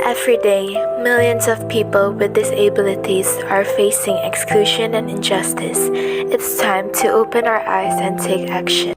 Every day, millions of people with disabilities are facing exclusion and injustice. It's time to open our eyes and take action.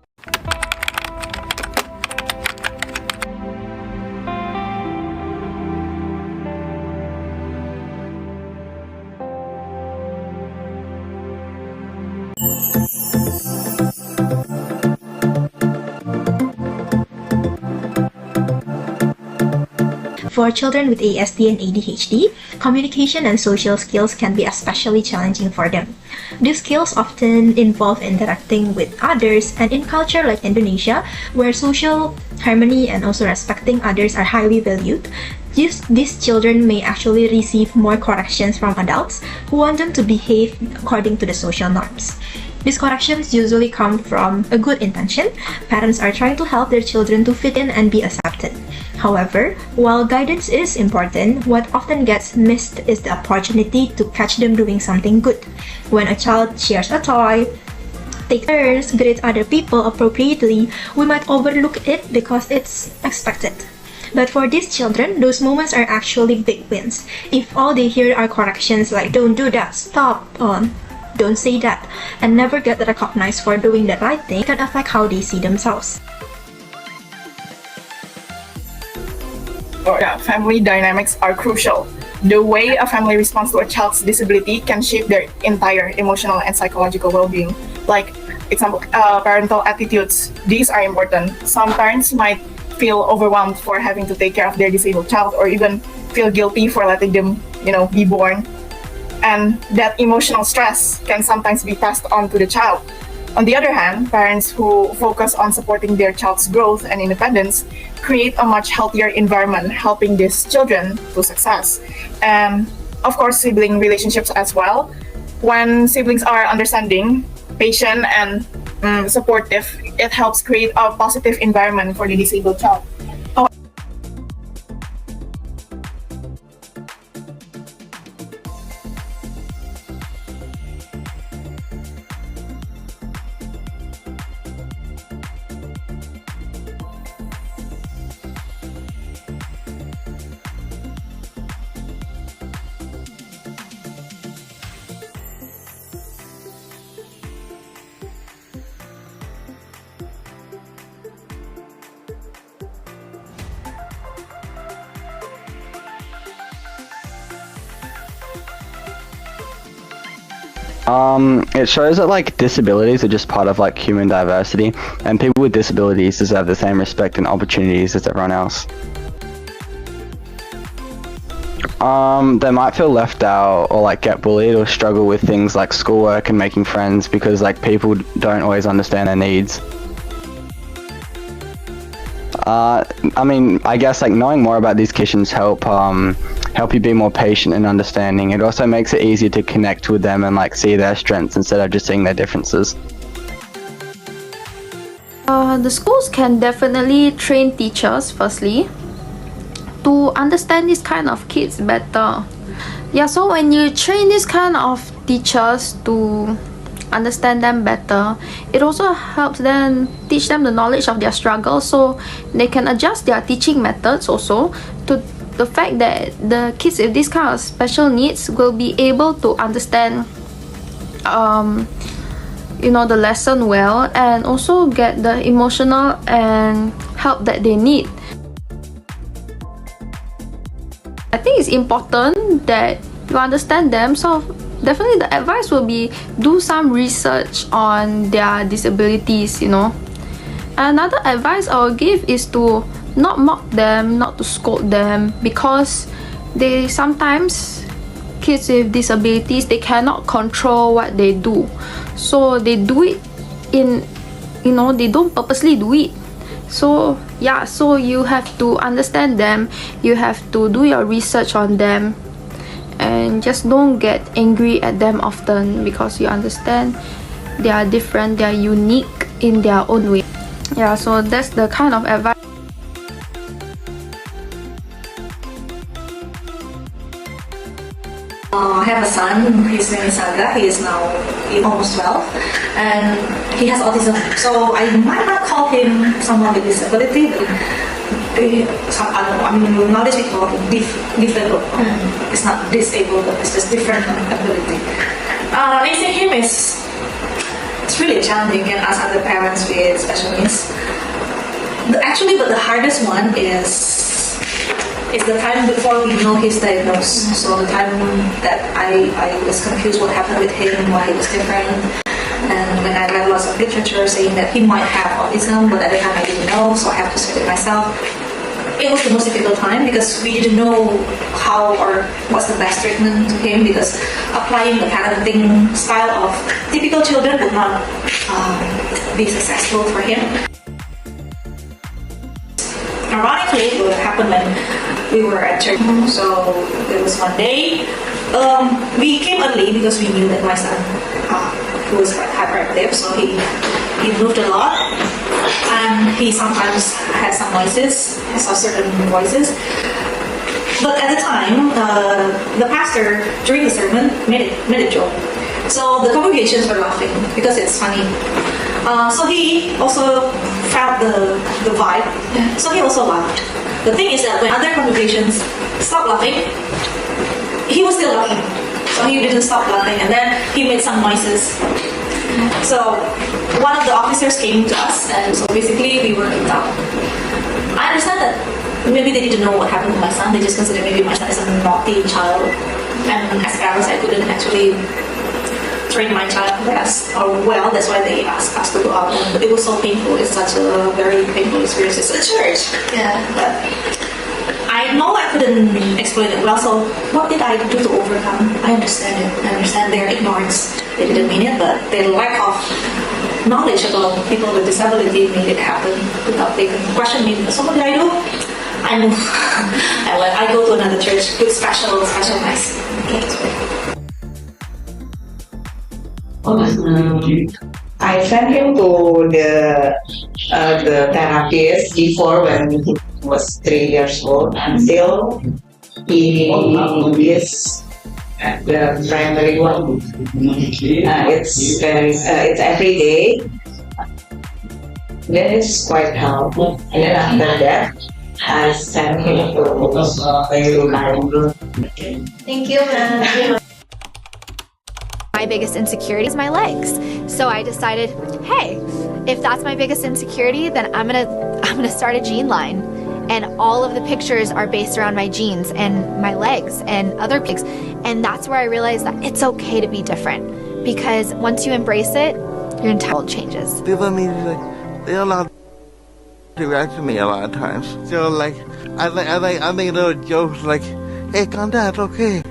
For children with ASD and ADHD, communication and social skills can be especially challenging for them. These skills often involve interacting with others, and in culture like Indonesia, where social harmony and also respecting others are highly valued, these children may actually receive more corrections from adults who want them to behave according to the social norms. These corrections usually come from a good intention. Parents are trying to help their children to fit in and be accepted. However, while guidance is important, what often gets missed is the opportunity to catch them doing something good. When a child shares a toy, takes turns, greets other people appropriately, we might overlook it because it's expected. But for these children, those moments are actually big wins. If all they hear are corrections like "don't do that," "stop," "don't say that," and never get recognized for doing the right thing, it can affect how they see themselves. Family dynamics are crucial. The way a family responds to a child's disability can shape their entire emotional and psychological well-being. Like, example, parental attitudes. These are important. Some parents might feel overwhelmed for having to take care of their disabled child, or even feel guilty for letting them, be born. And that emotional stress can sometimes be passed on to the child. On the other hand, parents who focus on supporting their child's growth and independence create a much healthier environment, helping these children to success. And of course, sibling relationships as well. When siblings are understanding, patient, and supportive, it helps create a positive environment for the disabled child. It shows that disabilities are just part of human diversity, and people with disabilities deserve the same respect and opportunities as everyone else. They might feel left out or get bullied or struggle with things like schoolwork and making friends because people don't always understand their needs. I guess knowing more about these conditions help you be more patient and understanding. It also makes it easier to connect with them and see their strengths instead of just seeing their differences. The schools can definitely train teachers firstly to understand this kind of kids better. So when you train this kind of teachers to understand them better, it also helps them teach them the knowledge of their struggle, so they can adjust their teaching methods also to the fact that the kids with this kind of special needs will be able to understand the lesson well, and also get the emotional and help that they need. I think it's important that you understand them, so definitely the advice will be do some research on their disabilities. Another advice I will give is to not mock them, not to scold them, because sometimes kids with disabilities, they cannot control what they do, so they do it they don't purposely do it. So you have to understand them, you have to do your research on them, and just don't get angry at them often, because you understand they are different, they are unique in their own way. So that's the kind of advice. I have a son, his name is Saga, he is now almost 12, and he has autism. So I might not call him someone with disability, but nowadays we call it developed. It's not disabled, but it's just different ability. Raising him it's really challenging and us other parents with special needs. But the hardest one is the time before we know his diagnosis. So the time that I was confused what happened with him, why he was different. And when I read lots of literature saying that he might have autism, but at the time I didn't know, so I have to study it myself. It was the most difficult time because we didn't know how or what's the best treatment to him, because applying the parenting style of typical children would not be successful for him. Ironically, what happened when we were at church. So there was one day, we came early because we knew that my son who was quite hyperactive, so he moved a lot, and he sometimes had some voices, saw certain voices. But at the time, the pastor during the sermon made a joke. So the congregations were laughing because it's funny. So he also felt the vibe. So he also laughed. The thing is that when other congregations stopped laughing, he was still laughing. So he didn't stop laughing, and then he made some noises. So one of the officers came to us, and so basically we were in town. I understand that maybe they didn't know what happened to my son. They just considered maybe my son is a naughty child, and as parents I couldn't actually train my child well. That's why they asked us to go out. And it was so painful. It's such a very painful experience. It's a church. Yeah. But I know I couldn't explain it well, so what did I do to overcome? I understand it. I understand their ignorance. They didn't mean it, but their lack of knowledge about people with disability made it happen without they could question me. So what did I do? I moved. I go to another church with special nice. I sent him to the therapist before when he was 3 years old until he is at the primary one. It's every day. Then it's quite helpful. And then after that, I sent him to Thank you, ma'am. My biggest insecurity is my legs. So I decided, hey, if that's my biggest insecurity, then I'm gonna start a gene line. And all of the pictures are based around my genes and my legs and other pics. And that's where I realized that it's okay to be different. Because once you embrace it, your entire world changes. People mean they allow to react to me a lot of times. So like I make little jokes like, hey, calm down, it's okay.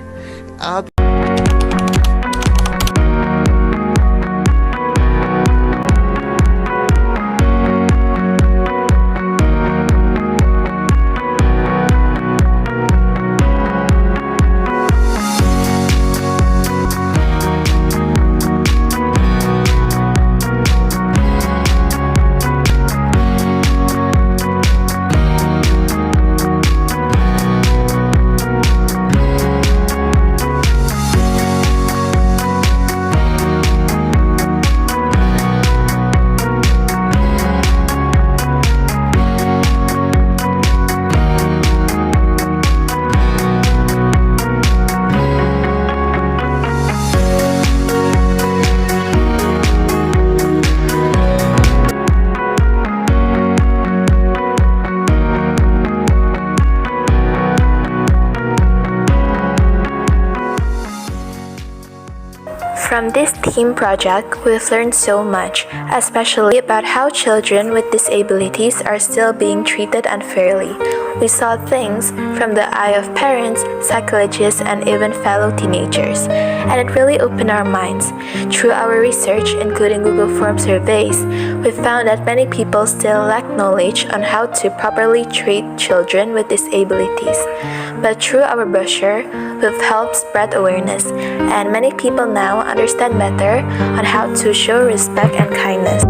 From this team project, we've learned so much, especially about how children with disabilities are still being treated unfairly. We saw things from the eye of parents, psychologists, and even fellow teenagers, and it really opened our minds. Through our research, including Google Form surveys, we found that many people still lack knowledge on how to properly treat children with disabilities. But through our brochure, we've helped spread awareness, and many people now understand better on how to show respect and kindness.